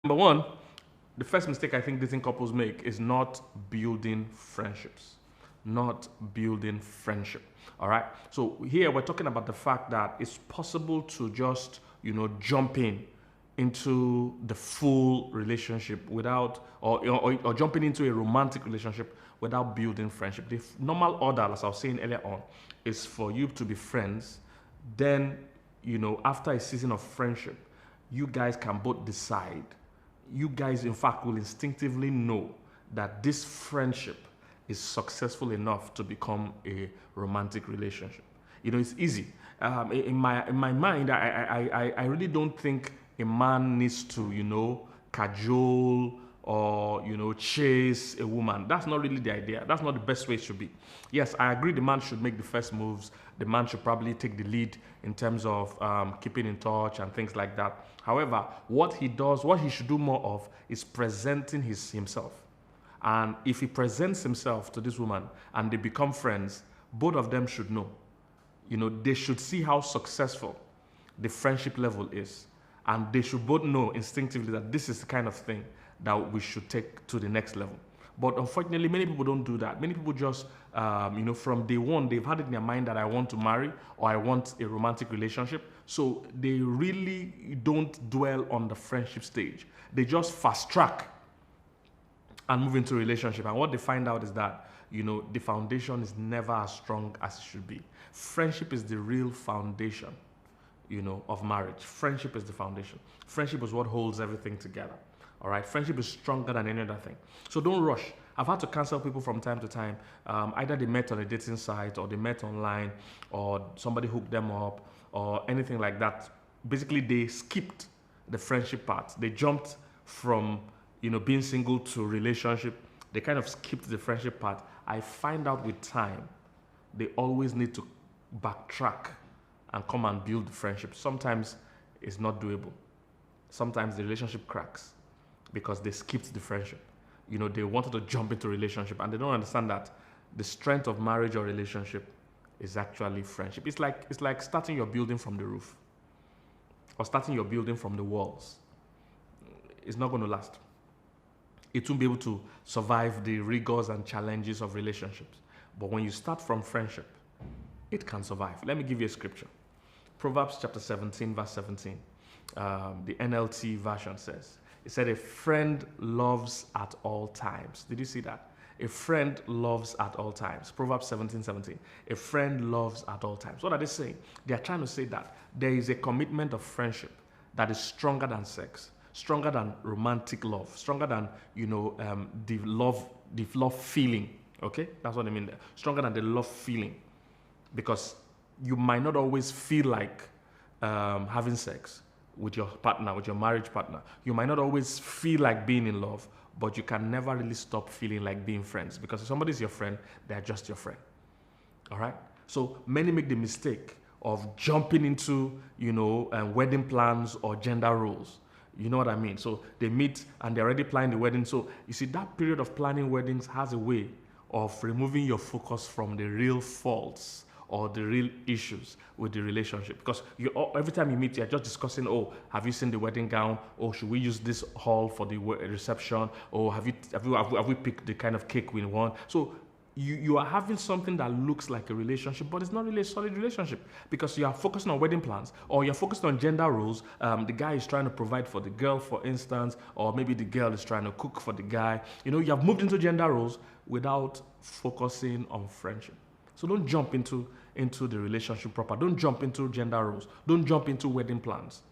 Number one, the first mistake I think dating couples make is not building friendships. Not building friendship. All right. So here we're talking about the fact that it's possible to just, jump into the full relationship without, or jumping into a romantic relationship without building friendship. The normal order, as I was saying earlier on, is for you to be friends. Then, after a season of friendship, you guys can both decide. You guys, in fact, will instinctively know that this friendship is successful enough to become a romantic relationship. It's easy. In my mind, I really don't think a man needs to, cajole or chase a woman. That's not really the idea. That's not the best way it should be. Yes, I agree. The man should make the first moves. The man should probably take the lead in terms of keeping in touch and things like that. However, what he should do more of is presenting himself. And if he presents himself to this woman and they become friends, both of them should know. They should see how successful the friendship level is. And they should both know instinctively that this is the kind of thing that we should take to the next level. But unfortunately, many people don't do that. Many people just, from day one, they've had it in their mind that I want to marry or I want a romantic relationship. So they really don't dwell on the friendship stage. They just fast track and move into a relationship. And what they find out is that, the foundation is never as strong as it should be. Friendship is the real foundation, of marriage. Friendship is the foundation. Friendship is what holds everything together. All right. Friendship is stronger than any other thing. So don't rush. I've had to cancel people from time to time. Either they met on a dating site or they met online or somebody hooked them up or anything like that. Basically, they skipped the friendship part. They jumped from, being single to relationship. They kind of skipped the friendship part. I find out with time, they always need to backtrack and come and build the friendship. Sometimes it's not doable. Sometimes the relationship cracks because they skipped the friendship. They wanted to jump into a relationship and they don't understand that the strength of marriage or relationship is actually friendship. It's like starting your building from the roof or starting your building from the walls. It's not going to last. It won't be able to survive the rigors and challenges of relationships. But when you start from friendship, it can survive. Let me give you a scripture. Proverbs chapter 17, verse 17. The NLT version says, it said, a friend loves at all times. Did you see that? A friend loves at all times. Proverbs 17:17. A friend loves at all times. What are they saying? They are trying to say that there is a commitment of friendship that is stronger than sex, stronger than romantic love, stronger than, the love feeling. Okay? That's what I mean there. Stronger than the love feeling. Because you might not always feel like having sex with your partner, with your marriage partner. You might not always feel like being in love, but you can never really stop feeling like being friends. Because if somebody's your friend, they're just your friend. All right? So many make the mistake of jumping into, wedding plans or gender roles. You know what I mean? So they meet and they're already planning the wedding. So you see, that period of planning weddings has a way of removing your focus from the real faults or the real issues with the relationship. Because every time you meet, you're just discussing, oh, have you seen the wedding gown? Oh, should we use this hall for the reception? Or have we picked the kind of cake we want? So you are having something that looks like a relationship, but it's not really a solid relationship because you are focusing on wedding plans or you're focusing on gender roles. The guy is trying to provide for the girl, for instance, or maybe the girl is trying to cook for the guy. You have moved into gender roles without focusing on friendship. So don't jump into the relationship proper. Don't jump into gender roles. Don't jump into wedding plans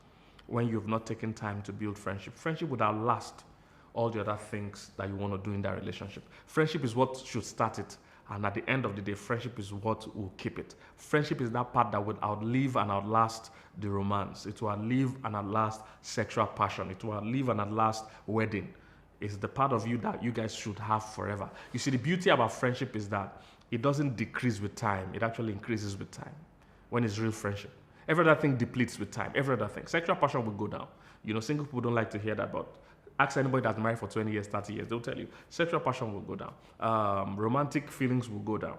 when you've not taken time to build friendship. Friendship would outlast all the other things that you want to do in that relationship. Friendship is what should start it. And at the end of the day, friendship is what will keep it. Friendship is that part that would outlive and outlast the romance. It will outlive and outlast sexual passion. It will outlive and outlast wedding. It's the part of you that you guys should have forever. You see, the beauty about friendship is that it doesn't decrease with time. It actually increases with time when it's real friendship. Every other thing depletes with time. Every other thing. Sexual passion will go down. Single people don't like to hear that, but ask anybody that's married for 20 years, 30 years, they'll tell you sexual passion will go down. Romantic feelings will go down.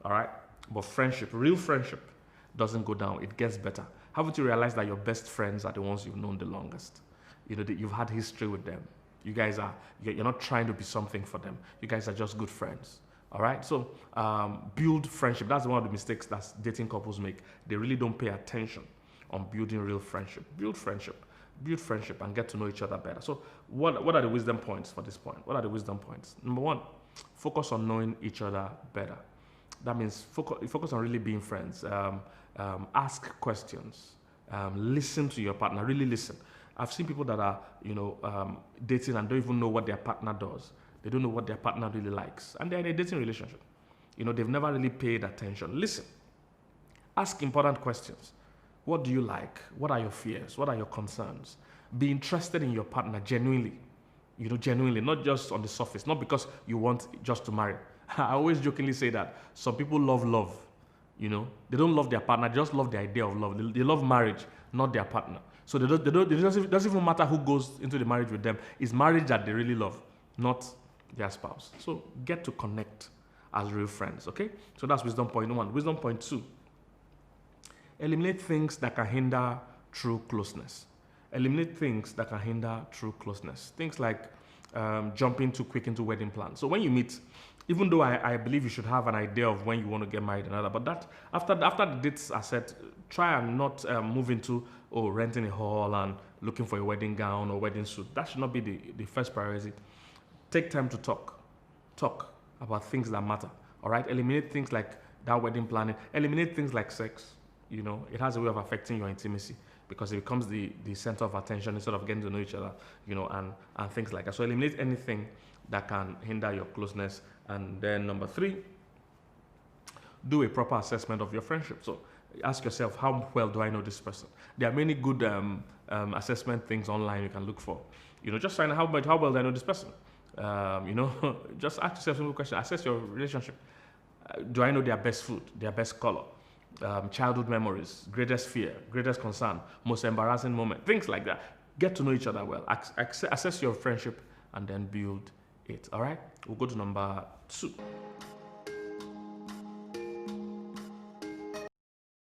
All right? But friendship, real friendship, doesn't go down. It gets better. Haven't you realized that your best friends are the ones you've known the longest? that you've had history with them. You're not trying to be something for them. You guys are just good friends. All right. So build friendship. That's one of the mistakes that dating couples make. They really don't pay attention on building real friendship. Build friendship and get to know each other better. So what are the wisdom points for this point? What are the wisdom points? Number one, focus on knowing each other better. That means focus on really being friends. Ask questions. Listen to your partner. Really listen. I've seen people that are, dating and don't even know what their partner does. They don't know what their partner really likes. And they're in a dating relationship. They've never really paid attention. Listen. Ask important questions. What do you like? What are your fears? What are your concerns? Be interested in your partner genuinely. Genuinely, not just on the surface. Not because you want just to marry. I always jokingly say that some people love love. They don't love their partner, just love the idea of love. They love marriage, not their partner. So it doesn't even matter who goes into the marriage with them. It's marriage that they really love, not their spouse. So get to connect as real friends, okay? So that's wisdom point one. Wisdom point two, eliminate things that can hinder true closeness. Eliminate things that can hinder true closeness. Things like jumping too quick into wedding plans. So when you meet, even though I believe you should have an idea of when you want to get married and other, but that after the dates are set, try and not move into renting a hall and looking for a wedding gown or wedding suit. That should not be the first priority. Take time to talk about things that matter. All right, eliminate things like that wedding planning. Eliminate things like sex. It has a way of affecting your intimacy because it becomes the center of attention instead of getting to know each other. And things like that. So eliminate anything that can hinder your closeness. And then number three, do a proper assessment of your friendship. So ask yourself, how well do I know this person? There are many good assessment things online you can look for. Just find out how well do I know this person. Just ask yourself a simple question. Assess your relationship. Do I know their best food, their best color, childhood memories, greatest fear, greatest concern, most embarrassing moment, things like that. Get to know each other well. Assess your friendship and then build it. All right. We'll go to number two.